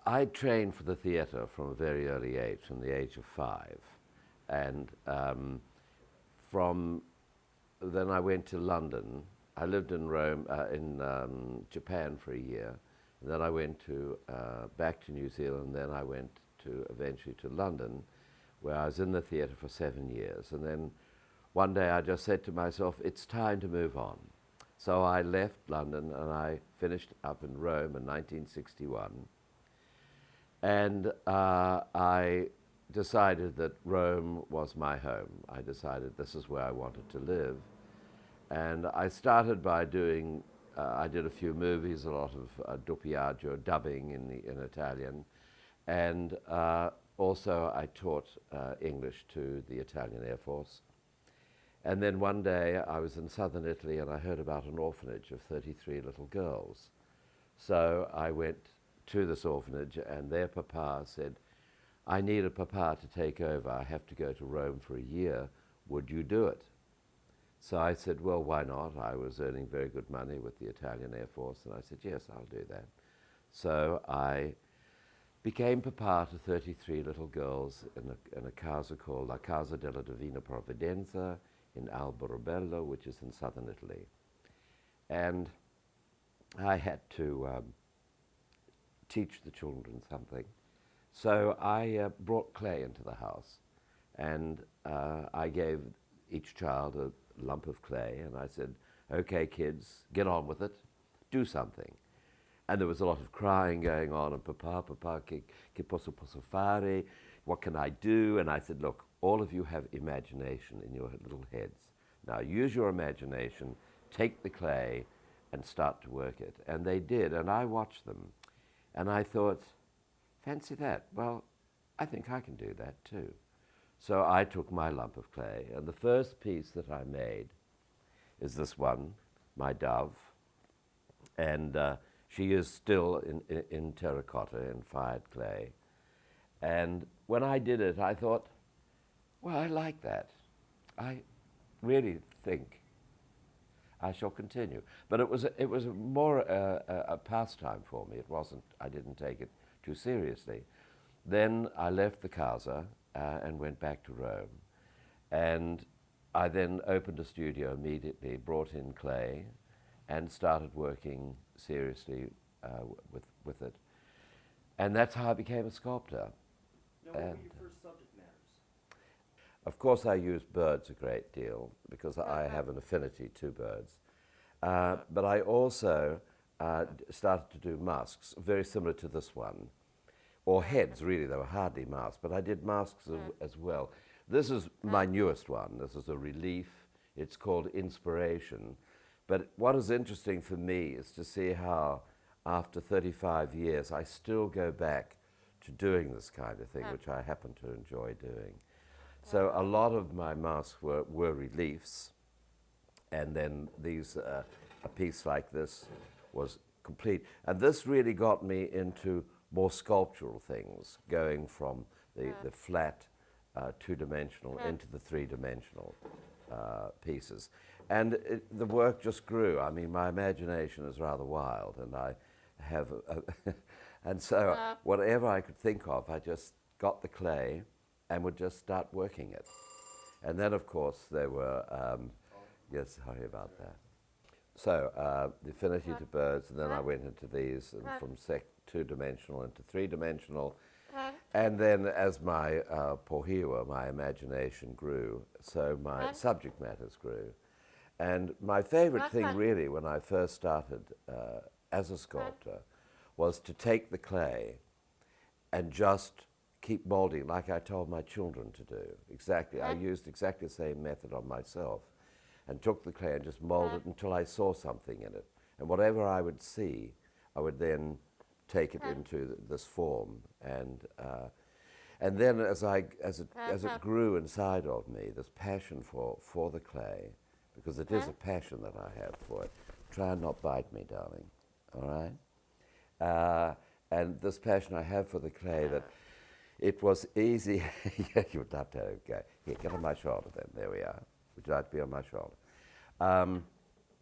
I trained for the theatre from a very early age, from the age of 5. And from then I went to London. I lived in Rome, in Japan for a year. And then I went back to New Zealand. Then I went eventually to London, where I was in the theatre for 7 years. And then one day I just said to myself, it's time to move on. So I left London and I finished up in Rome in 1961. And I decided that Rome was my home. I decided this is where I wanted to live. And I started by doing, I did a few movies, a lot of doppiaggio, dubbing in Italian. And also I taught English to the Italian Air Force. And then one day I was in southern Italy and I heard about an orphanage of 33 little girls. So I went to this orphanage and their papa said, I need a papa to take over. I have to go to Rome for a year. Would you do it? So I said, well, why not? I was earning very good money with the Italian Air Force. And I said, yes, I'll do that. So I became papa to 33 little girls in a casa called La Casa della Divina Provvidenza in Alberobello, which is in southern Italy. And I had to teach the children something. So I brought clay into the house, and I gave each child a lump of clay, and I said, okay, kids, get on with it, do something. And there was a lot of crying going on, and papa, che posso fare? What can I do? And I said, look, all of you have imagination in your little heads. Now use your imagination, take the clay, and start to work it. And they did, and I watched them. And I thought, fancy that. Well, I think I can do that too. So I took my lump of clay, and the first piece that I made is this one, my dove. And she is still in terracotta, in fired clay. And when I did it, I thought, well, I like that. I really think I shall continue. But it was more a pastime for me. It wasn't, I didn't take it too seriously. Then I left the casa and went back to Rome. And I then opened a studio immediately, brought in clay, and started working seriously with it. And that's how I became a sculptor. Now, what were your first subject matters? Of course, I use birds a great deal because I have an affinity to birds. But I also started to do masks, very similar to this one. Or heads, really. They were hardly masks, but I did masks as well. This is my newest one. This is a relief. It's called Inspiration. But what is interesting for me is to see how, after 35 years, I still go back to doing this kind of thing, which I happen to enjoy doing. So a lot of my masks were reliefs, and then these, a piece like this was complete. And this really got me into more sculptural things, going from the flat two-dimensional into the three-dimensional pieces. And the work just grew. I mean, my imagination is rather wild, and I have, and so whatever I could think of, I just got the clay and would just start working it. And then, of course, there were, yes, sorry about that. So the affinity to birds, and then I went into these, and from two-dimensional into three-dimensional. And then as my pohua, my imagination grew, so my subject matters grew. And my favorite thing really when I first started as a sculptor was to take the clay and just keep molding like I told my children to do. Exactly, I used exactly the same method on myself and took the clay and just molded it until I saw something in it. And whatever I would see, I would then take it into this form. And then as it grew inside of me, this passion for the clay, because it is a passion that I have for it. Try and not bite me, darling, all right? And this passion I have for the clay, that it was easy. Yeah, you would love to, okay. Here, get on my shoulder then, there we are. Would you like to be on my shoulder?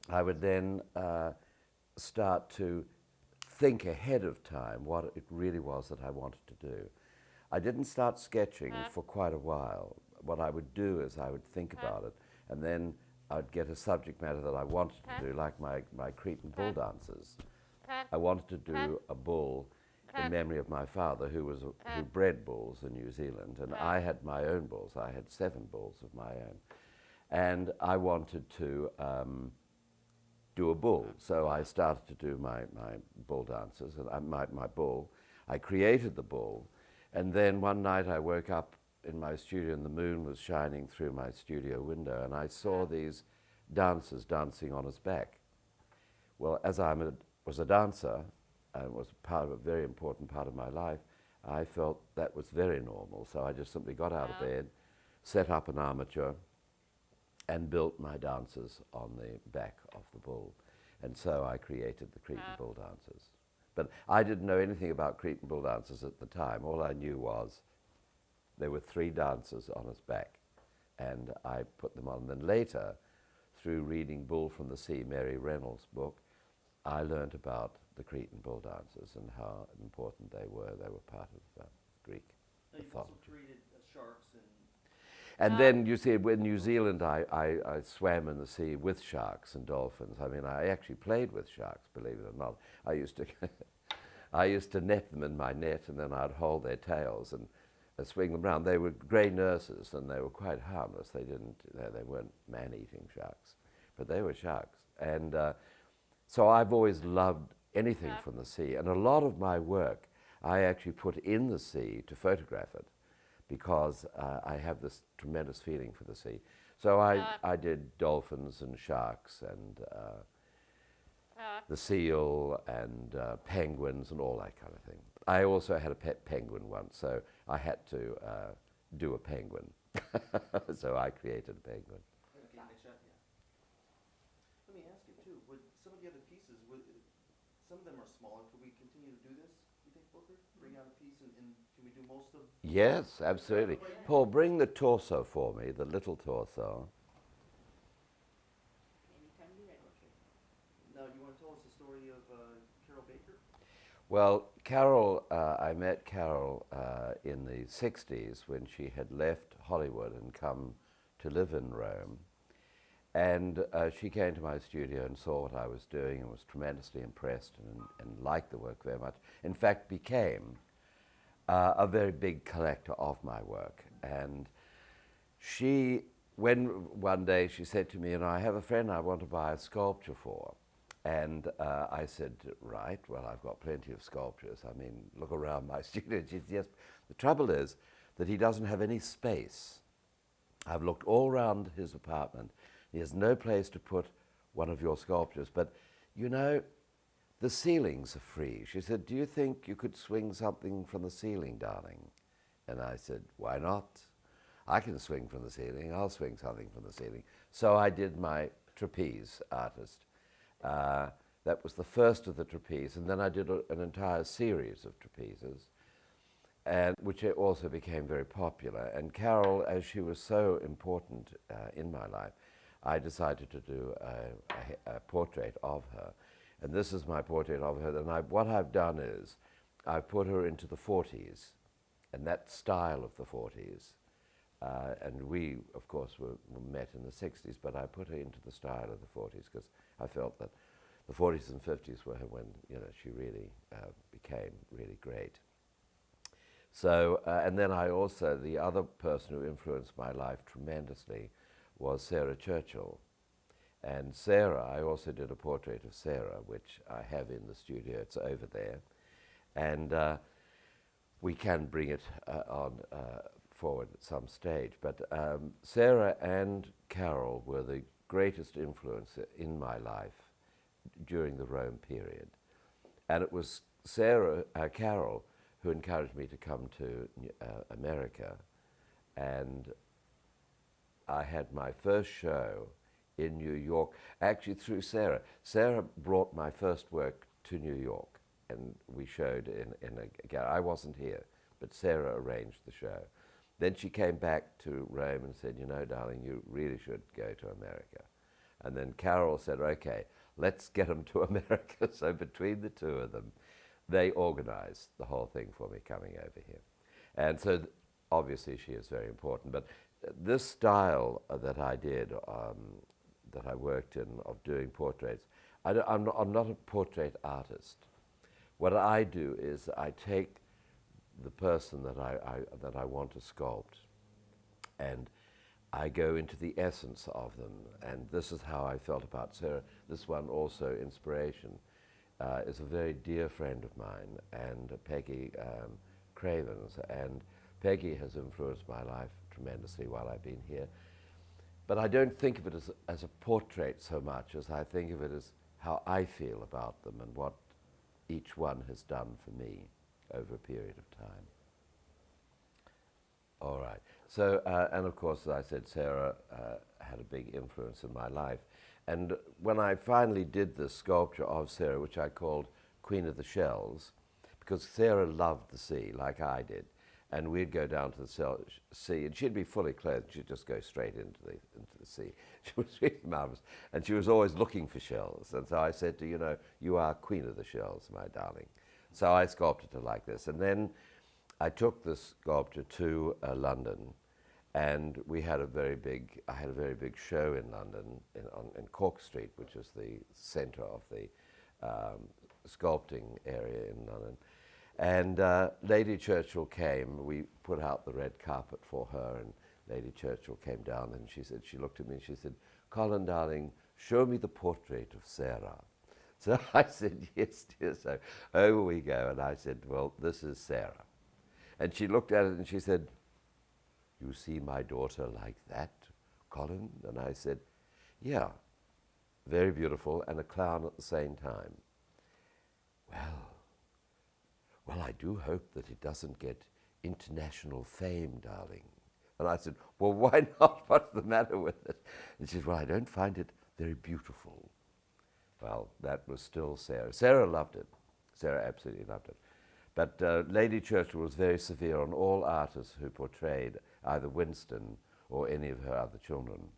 I would then start to think ahead of time what it really was that I wanted to do. I didn't start sketching for quite a while. What I would do is I would think about it, and then I'd get a subject matter that I wanted to do, like my Cretan bull dances. I wanted to do a bull in memory of my father, who bred bulls in New Zealand, and I had my own bulls. I had 7 bulls of my own, and I wanted to do a bull. So I started to do my bull dances, and my bull. I created the bull, and then one night I woke up in my studio, and the moon was shining through my studio window, and I saw these dancers dancing on his back. Well, as I was a dancer, and was a very important part of my life, I felt that was very normal. So I just simply got out of bed, set up an armature, and built my dancers on the back of the bull. And so I created the Cretan bull dancers. But I didn't know anything about Cretan bull dancers at the time. All I knew was there were 3 dancers on his back, and I put them on. And then later, through reading Bull from the Sea, Mary Reynolds' book, I learned about the Cretan bull dancers and how important they were. They were part of Greek mythology. You've also created sharks and then, you see, in New Zealand, I swam in the sea with sharks and dolphins. I mean, I actually played with sharks, believe it or not. I used to net them in my net, and then I'd hold their tails and swing them around. They were grey nurses, and they were quite harmless. They weren't man-eating sharks, but they were sharks. And so I've always loved anything from the sea, and a lot of my work I actually put in the sea to photograph it, because I have this tremendous feeling for the sea. So I did dolphins and sharks and the seal and penguins and all that kind of thing. I also had a pet penguin once, so I had to do a penguin. So I created a penguin. Okay, next shot, yeah. Let me ask you too, would some of the other pieces, some of them are smaller, could we continue to do this, you think, Booker? Bring out a piece and can we do most of? Yes, absolutely. Paul, bring the torso for me, the little torso. Now, you want to tell us the story of Carol Baker? Well, Carol, I met Carol in the 60s when she had left Hollywood and come to live in Rome. And she came to my studio and saw what I was doing and was tremendously impressed and liked the work very much. In fact, became a very big collector of my work. And when one day she said to me, I have a friend I want to buy a sculpture for. And I said, right, well, I've got plenty of sculptures. I mean, look around my studio. She said, yes, the trouble is that he doesn't have any space. I've looked all around his apartment. He has no place to put one of your sculptures. But, the ceilings are free. She said, do you think you could swing something from the ceiling, darling? And I said, why not? I can swing from the ceiling. I'll swing something from the ceiling. So I did my trapeze artist. That was the first of the trapeze, and then I did an entire series of trapezes, which also became very popular. And Carol, as she was so important in my life, I decided to do a portrait of her. And this is my portrait of her. And what I've done is I've put her into the 40s, and that style of the 40s. And we, of course, were met in the 60s, but I put her into the style of the 40s because I felt that the 40s and 50s were when she really became really great. So, and then the other person who influenced my life tremendously was Sarah Churchill. And Sarah, I also did a portrait of Sarah, which I have in the studio. It's over there. And we can bring it on forward at some stage. But Sarah and Carol were the greatest influence in my life during the Rome period. And it was Carol, who encouraged me to come to America. And I had my first show in New York, actually through Sarah. Sarah brought my first work to New York, and we showed in a gallery. I wasn't here, but Sarah arranged the show. Then she came back to Rome and said, darling, you really should go to America. And then Carol said, okay, let's get them to America. So between the two of them, they organized the whole thing for me coming over here. And so obviously she is very important. But this style that I did, that I worked in, of doing portraits, I'm not a portrait artist. What I do is I take the person that I want to sculpt, and I go into the essence of them. And this is how I felt about Sarah. This one also, Inspiration, is a very dear friend of mine, and Peggy Craven's. And Peggy has influenced my life tremendously while I've been here. But I don't think of it as a portrait so much as I think of it as how I feel about them and what each one has done for me over a period of time. All right. So, and of course, as I said, Sarah had a big influence in my life. And when I finally did this sculpture of Sarah, which I called Queen of the Shells, because Sarah loved the sea, like I did, and we'd go down to the sea, and she'd be fully clothed. She'd just go straight into the sea. She was really marvelous, and she was always looking for shells. And so I said to her, you know, you are Queen of the Shells, my darling. So I sculpted her like this, and then I took this sculpture to London, and we had I had a very big show in London, in Cork Street, which is the center of the sculpting area in London. And Lady Churchill came. We put out the red carpet for her, and Lady Churchill came down, and she looked at me and she said, "Colin, darling, show me the portrait of Sarah." So I said, "Yes, dear." So over we go, and I said, "Well, this is Sarah." And she looked at it and she said, "You see my daughter like that, Colin?" And I said, "Yeah, very beautiful, and a clown at the same time." Well, I do hope that it doesn't get international fame, darling." And I said, "Well, why not? What's the matter with it?" And she said, "Well, I don't find it very beautiful." Well, that was still Sarah. Sarah loved it. Sarah absolutely loved it. But Lady Churchill was very severe on all artists who portrayed either Winston or any of her other children.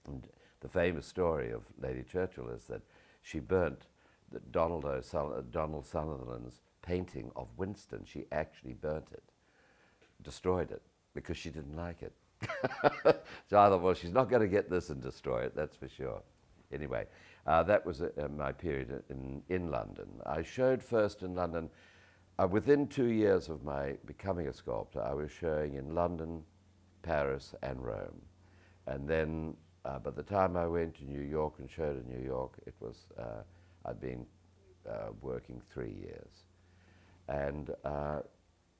And the famous story of Lady Churchill is that she burnt Donald Sutherland's painting of Winston. She actually burnt it, destroyed it, because she didn't like it. So I thought, well, she's not going to get this and destroy it, that's for sure. Anyway, that was my period in London. I showed first in London. Within 2 years of my becoming a sculptor, I was showing in London, Paris, and Rome. And then by the time I went to New York and showed in New York, it was, I'd been working 3 years. And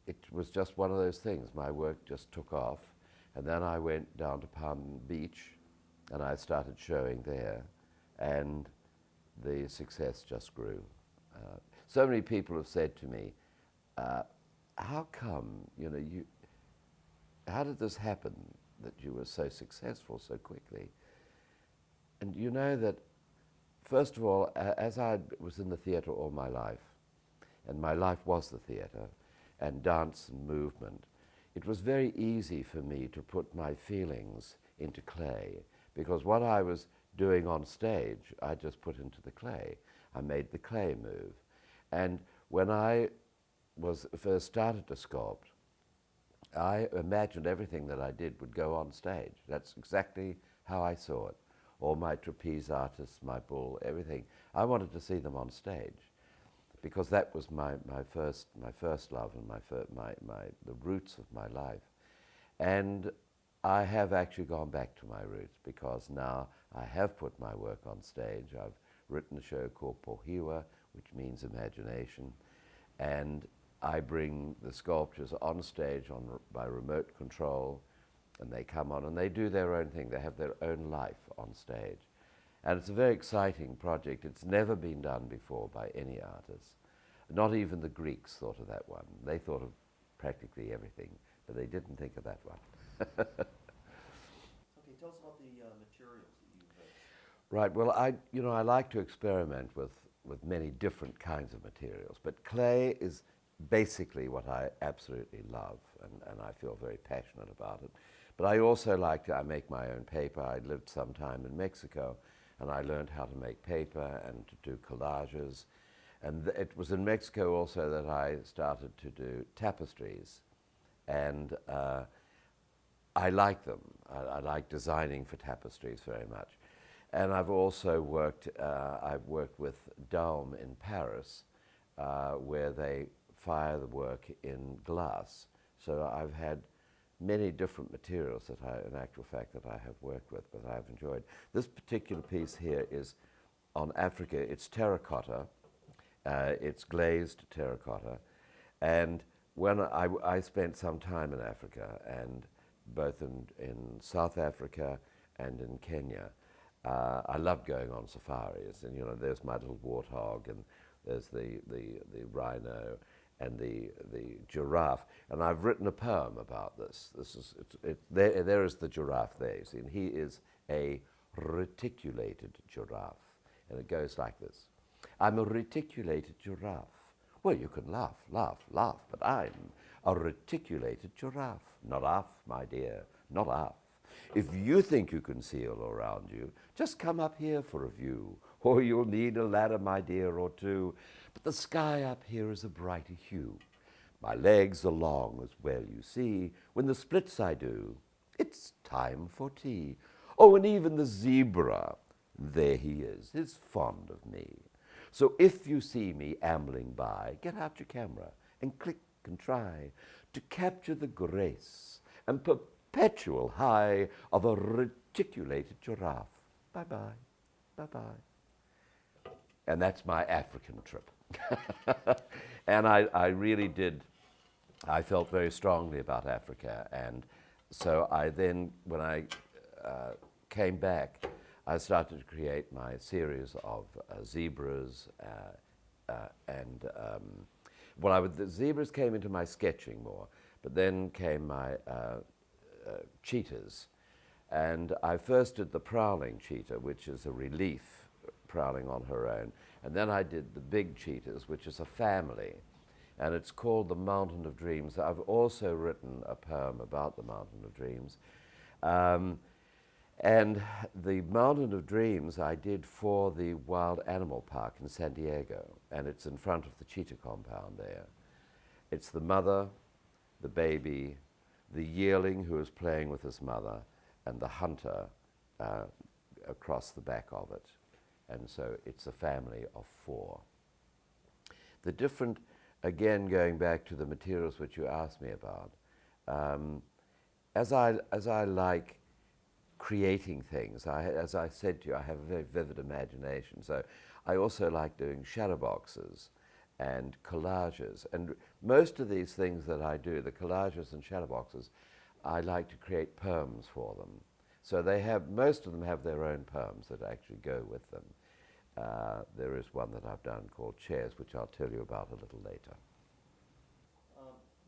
it was just one of those things. My work just took off. And then I went down to Palm Beach, and I started showing there. And the success just grew. So many people have said to me, how come, you know, how did this happen that you were so successful so quickly? And you know that, first of all, as I was in the theater all my life, and my life was the theater, and dance and movement, it was very easy for me to put my feelings into clay, because what I was doing on stage, I just put into the clay. I made the clay move. And when I first started to sculpt, I imagined everything that I did would go on stage. That's exactly how I saw it. All my trapeze artists, my bull, everything. I wanted to see them on stage, because that was my first love and the roots of my life. And I have actually gone back to my roots, because now I have put my work on stage. I've written a show called Pohiwa, which means imagination, and I bring the sculptures on stage by remote control, and they come on and they do their own thing. They have their own life on stage. And it's a very exciting project. It's never been done before by any artist. Not even the Greeks thought of that one. They thought of practically everything, but they didn't think of that one. Okay, tell us about the materials that you use. Right, well, I like to experiment with many different kinds of materials, but clay is basically what I absolutely love, and I feel very passionate about it. But I also I make my own paper. I lived some time in Mexico, and I learned how to make paper and to do collages. And it was in Mexico also that I started to do tapestries. And I like them. I like designing for tapestries very much. And I've also I've worked with Daume in Paris, where they fire the work in glass. So I've had many different materials that in actual fact, that I have worked with, but I've enjoyed. This particular piece here is on Africa. It's terracotta. It's glazed terracotta. And when I spent some time in Africa, and both in South Africa and in Kenya, I love going on safaris. And, you know, there's my little warthog, and there's the rhino, and the giraffe. And I've written a poem about this. There is the giraffe there, you see, and he is a reticulated giraffe. And it goes like this. I'm a reticulated giraffe. Well, you can laugh, laugh, laugh, but I'm a reticulated giraffe. Not off, my dear, not off. If you think you can see all around you, just come up here for a view, or you'll need a ladder, my dear, or two. But the sky up here is a brighter hue. My legs are long as well you see. When the splits I do, it's time for tea. Oh, and even the zebra, there he is fond of me. So if you see me ambling by, get out your camera and click and try to capture the grace and perpetual high of a reticulated giraffe. Bye-bye, bye-bye. And that's my African trip. And I really did, I felt very strongly about Africa. And so I then, when I came back, I started to create my series of zebras the zebras came into my sketching more, but then came my cheetahs. And I first did the prowling cheetah, which is a relief, prowling on her own. And then I did the big cheetahs, which is a family. And it's called The Mountain of Dreams. I've also written a poem about the Mountain of Dreams. And the Mountain of Dreams I did for the Wild Animal Park in San Diego, and it's in front of the cheetah compound there. It's the mother, the baby, the yearling who is playing with his mother, and the hunter across the back of it. And so it's a family of 4. The different, again, going back to the materials which you asked me about, as I like creating things. As I said to you, I have a very vivid imagination. So I also like doing shadow boxes and collages. And most of these things that I do, the collages and shadow boxes, I like to create poems for them. So most of them have their own poems that actually go with them. There is one that I've done called Chairs, which I'll tell you about a little later.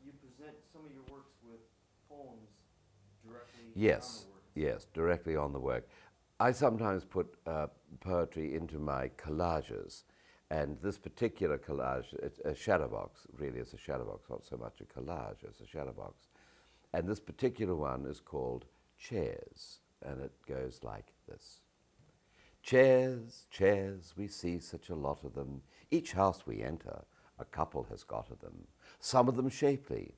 You present some of your works with poems directly on Yes. the work. Yes, directly on the work. I sometimes put poetry into my collages, and this particular collage, it's a shadow box, really it's a shadow box, not so much a collage as a shadow box. And this particular one is called Chairs, and it goes like this. Chairs, chairs, we see such a lot of them. Each house we enter, a couple has got of them. Some of them shapely,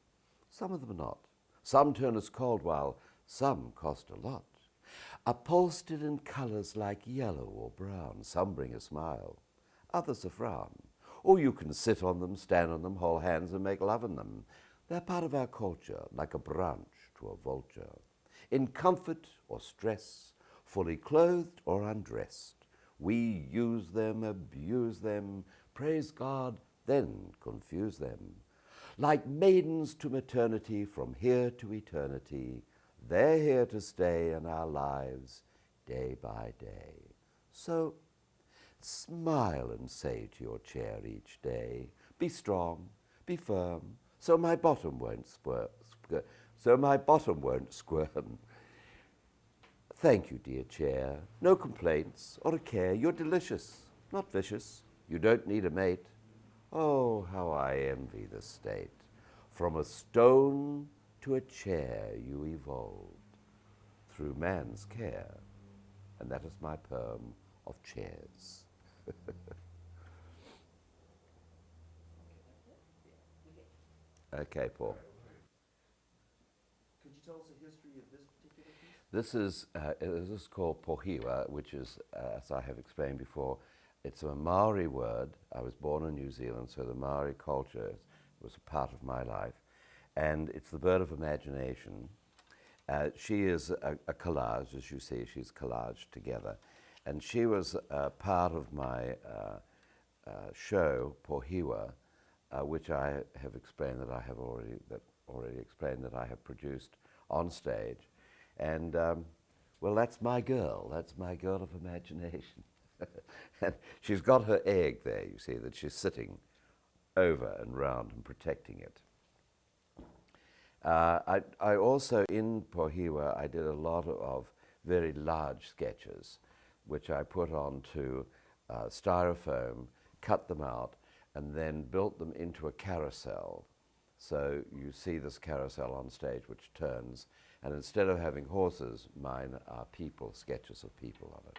some of them not. Some turn us cold, while some cost a lot. Upholstered in colors like yellow or brown. Some bring a smile, others a frown. Or you can sit on them, stand on them, hold hands and make love in them. They're part of our culture, like a branch to a vulture. In comfort or stress, fully clothed or undressed, we use them, abuse them, praise God, then confuse them. Like maidens to maternity, from here to eternity, they're here to stay in our lives day by day. So smile and say to your chair each day, be strong, be firm, so my bottom won't squirm. Thank you, dear chair. No complaints or a care. You're delicious, not vicious. You don't need a mate. Oh, how I envy the state. From a stone to a chair you evolved through man's care. And that is my poem of Chairs. Okay, Paul. Could you tell us the history of this particular piece? This is called Pohiwa, which is, as I have explained before, it's a Maori word. I was born in New Zealand, so the Maori culture was a part of my life. And it's the bird of imagination. She is a collage, as you see, she's collaged together. And she was part of my show, Pohiwa, which I have explained that I have already explained that I have produced on stage. And well, that's my girl of imagination. And she's got her egg there, you see, that she's sitting over and round and protecting it. I also, in Pohiwa, I did a lot of very large sketches, which I put onto styrofoam, cut them out, and then built them into a carousel. So you see this carousel on stage which turns, and instead of having horses, mine are people, sketches of people on it.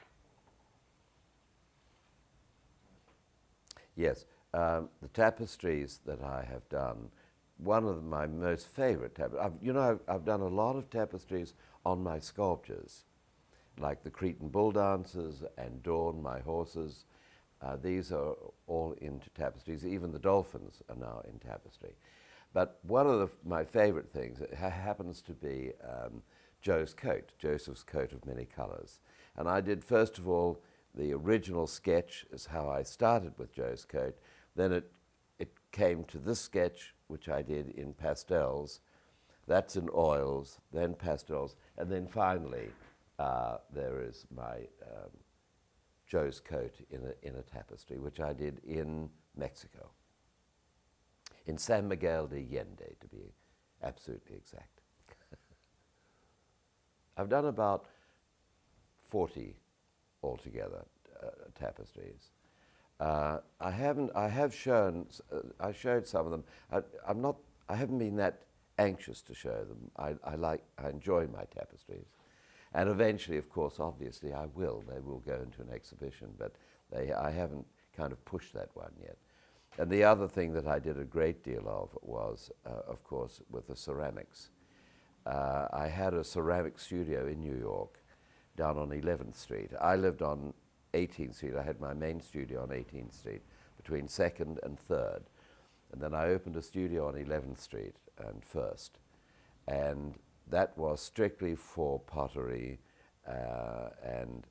Yes, the tapestries that I have done, one of my most favorite tapestries, I've done a lot of tapestries on my sculptures, like the Cretan bull dancers and Dawn, my horses. These are all into tapestries. Even the dolphins are now in tapestry. But one of my favorite things happens to be Joe's coat, Joseph's coat of many colors. And I did, first of all, the original sketch is how I started with Joe's coat. Then it came to this sketch, which I did in pastels. That's in oils, then pastels, and then finally there is my Joe's coat in a tapestry, which I did in Mexico, in San Miguel de Allende, to be absolutely exact. I've done about 40 altogether tapestries. I showed some of them. I haven't been that anxious to show them. I enjoy my tapestries. And eventually, of course, obviously, they will go into an exhibition, but I haven't kind of pushed that one yet. And the other thing that I did a great deal of was, of course, with the ceramics. I had a ceramic studio in New York, down on 11th Street. I lived on 18th Street. I had my main studio on 18th Street, between 2nd and 3rd. And then I opened a studio on 11th Street and 1st. And that was strictly for pottery, and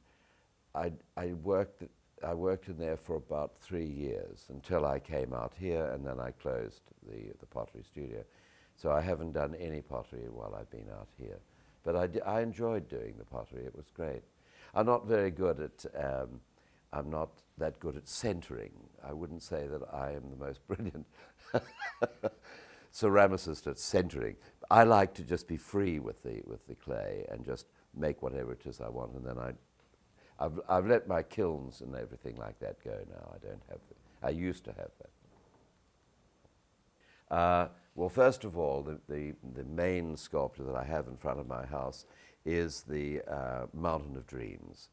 I worked in there for about 3 years until I came out here, and then I closed the pottery studio. So I haven't done any pottery while I've been out here. But I enjoyed doing the pottery. It was great. I'm not very good at, I'm not that good at centering. I wouldn't say that I am the most brilliant ceramicist at centering. I like to just be free with the clay and just make whatever it is I want, and then I've let my kilns and everything like that go now. I don't have that. I used to have that. Well, first of all, the main sculpture that I have in front of my house is the Mountain of Dreams,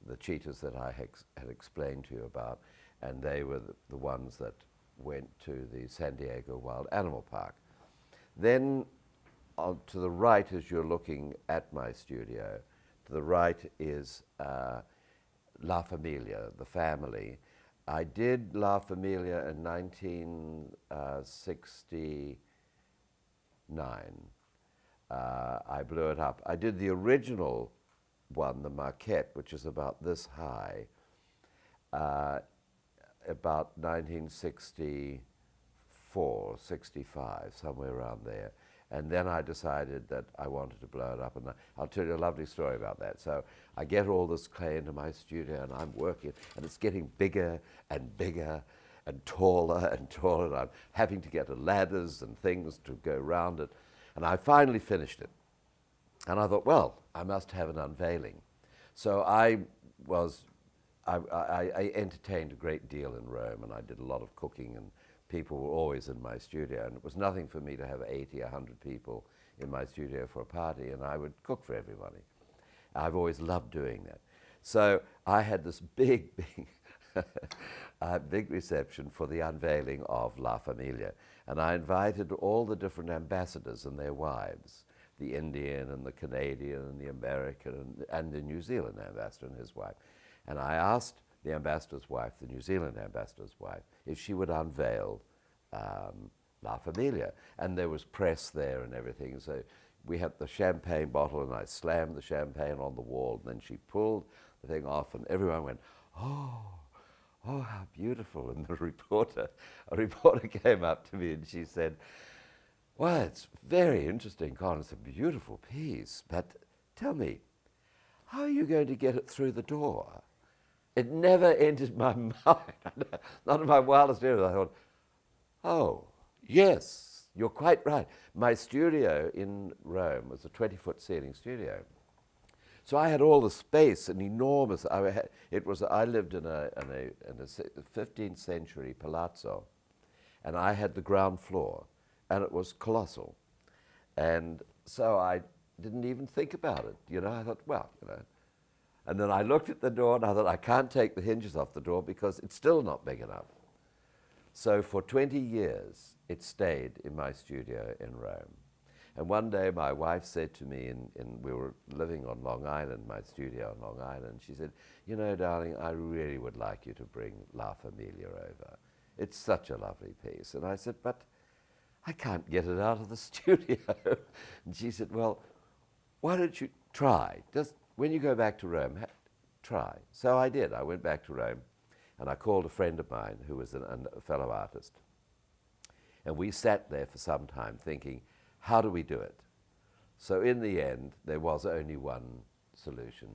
the cheetahs that I had explained to you about, and they were the ones that went to the San Diego Wild Animal Park. Then to the right, as you're looking at my studio, to the right is La Familia, the family. I did La Familia in 1969. I blew it up. I did the original one, the maquette, which is about this high, about 1964, 65, somewhere around there. And then I decided that I wanted to blow it up, and I'll tell you a lovely story about that. So I get all this clay into my studio, and I'm working, and it's getting bigger and bigger and taller, and I'm having to get ladders and things to go around it. And I finally finished it. And I thought, well, I must have an unveiling. So I entertained a great deal in Rome, and I did a lot of cooking, and people were always in my studio, and it was nothing for me to have 80, 100 people in my studio for a party, and I would cook for everybody. I've always loved doing that. So I had this big a big reception for the unveiling of La Familia. And I invited all the different ambassadors and their wives, the Indian and the Canadian and the American and the New Zealand ambassador and his wife. And I asked the ambassador's wife, the New Zealand ambassador's wife, if she would unveil La Familia. And there was press there and everything. So we had the champagne bottle, and I slammed the champagne on the wall, and then she pulled the thing off, and everyone went, oh, how beautiful. And a reporter came up to me, and she said, well, it's very interesting, Colin, it's a beautiful piece, but tell me, how are you going to get it through the door? It never entered my mind, not in my wildest dreams. I thought, oh, yes, you're quite right. My studio in Rome was a 20-foot ceiling studio. So I had all the space, an enormous, I lived in a 15th century palazzo, and I had the ground floor, and it was colossal. And so I didn't even think about it, you know. I thought, well, you know. And then I looked at the door, and I thought, I can't take the hinges off the door because it's still not big enough. So for 20 years, it stayed in my studio in Rome. And one day my wife said to me, we were living on Long Island, my studio on Long Island, she said, you know, darling, I really would like you to bring La Familia over. It's such a lovely piece. And I said, but I can't get it out of the studio. And she said, well, why don't you try? Just when you go back to Rome, try. So I did. I went back to Rome, and I called a friend of mine who was a fellow artist. And we sat there for some time thinking, how do we do it? So in the end, there was only one solution.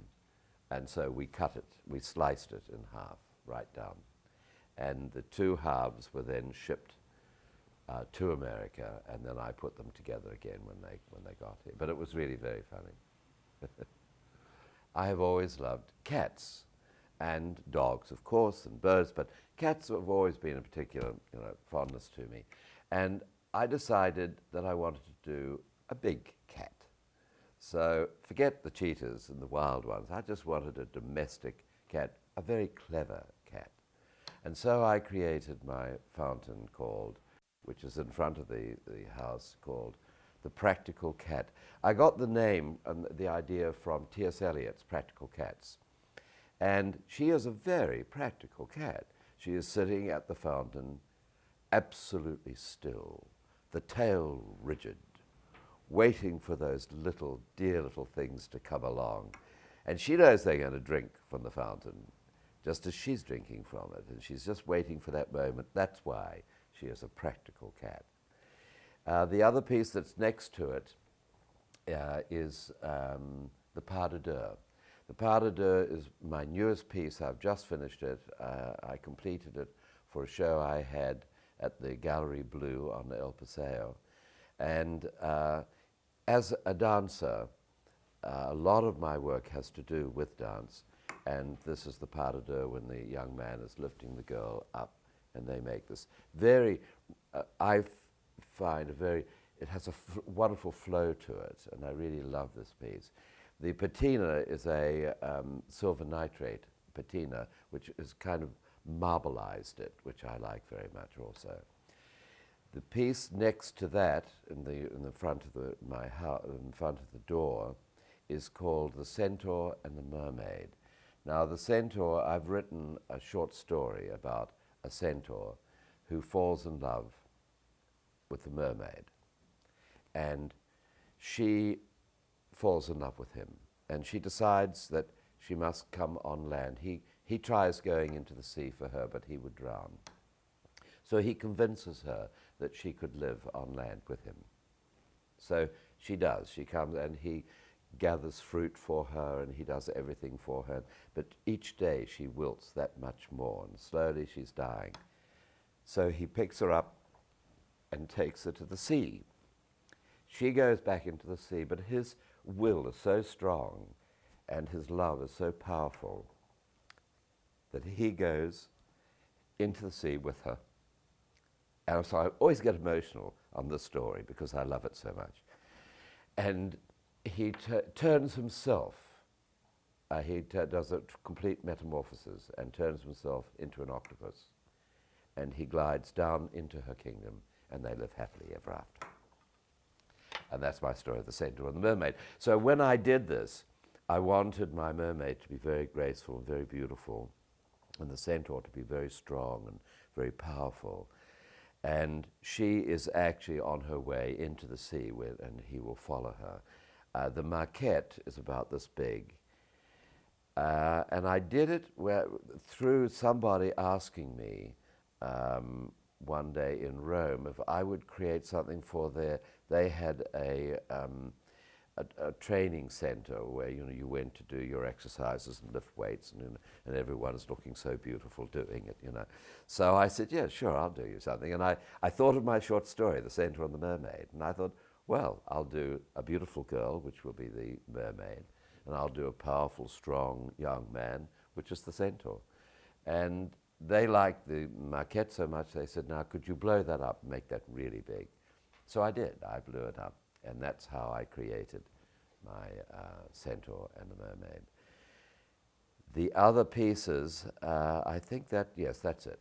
And so we cut it, we sliced it in half, right down. And the two halves were then shipped to America, and then I put them together again when they got here. But it was really very funny. I have always loved cats and dogs, of course, and birds, but cats have always been a particular, you know, fondness to me. And I decided that I wanted to do a big cat. So forget the cheetahs and the wild ones. I just wanted a domestic cat, a very clever cat. And so I created my fountain which is in front of the house, called The Practical Cat. I got the name and the idea from T.S. Eliot's Practical Cats. And she is a very practical cat. She is sitting at the fountain, absolutely still, the tail rigid, waiting for those dear little things to come along. And she knows they're going to drink from the fountain, just as she's drinking from it. And she's just waiting for that moment. That's why she is a practical cat. The other piece that's next to it is the Pas de Deux. The Pas de Deux is my newest piece. I've just finished it. I completed it for a show I had at the Gallery Blue on El Paseo. And as a dancer, a lot of my work has to do with dance. And this is the Pas de Deux when the young man is lifting the girl up, and they make this very, I find it has a wonderful flow to it, and I really love this piece. The patina is a silver nitrate patina, which is kind of marbleized it, which I like very much also. The piece next to that, in the front of in front of the door, is called The Centaur and the Mermaid. Now, the centaur, I've written a short story about a centaur who falls in love with the mermaid, and she falls in love with him, and she decides that she must come on land. He tries going into the sea for her, but he would drown. So he convinces her that she could live on land with him. So she does. She comes, and he gathers fruit for her, and he does everything for her. But each day she wilts that much more, and slowly she's dying. So he picks her up and takes her to the sea. She goes back into the sea, but his will is so strong and his love is so powerful that he goes into the sea with her. And so I always get emotional on this story because I love it so much. And he turns himself does a complete metamorphosis and turns himself into an octopus, and he glides down into her kingdom, and they live happily ever after. And that's my story of the Centaur and the Mermaid. So when I did this, I wanted my mermaid to be very graceful and very beautiful, and the Centaur to be very strong and very powerful. And she is actually on her way into the sea, and he will follow her. The maquette is about this big. And I did it through somebody asking me one day in Rome if I would create something for they had a training center where you went to do your exercises and lift weights, and everyone is looking so beautiful doing it, So I said, yeah, sure, I'll do you something. And I thought of my short story, The Centaur and the Mermaid, and I thought, well, I'll do a beautiful girl, which will be the mermaid, and I'll do a powerful, strong young man, which is the Centaur. And they liked the maquette so much, they said, now, could you blow that up and make that really big? So I did. I blew it up, and that's how I created my Centaur and the Mermaid. The other pieces, I think that, yes, that's it.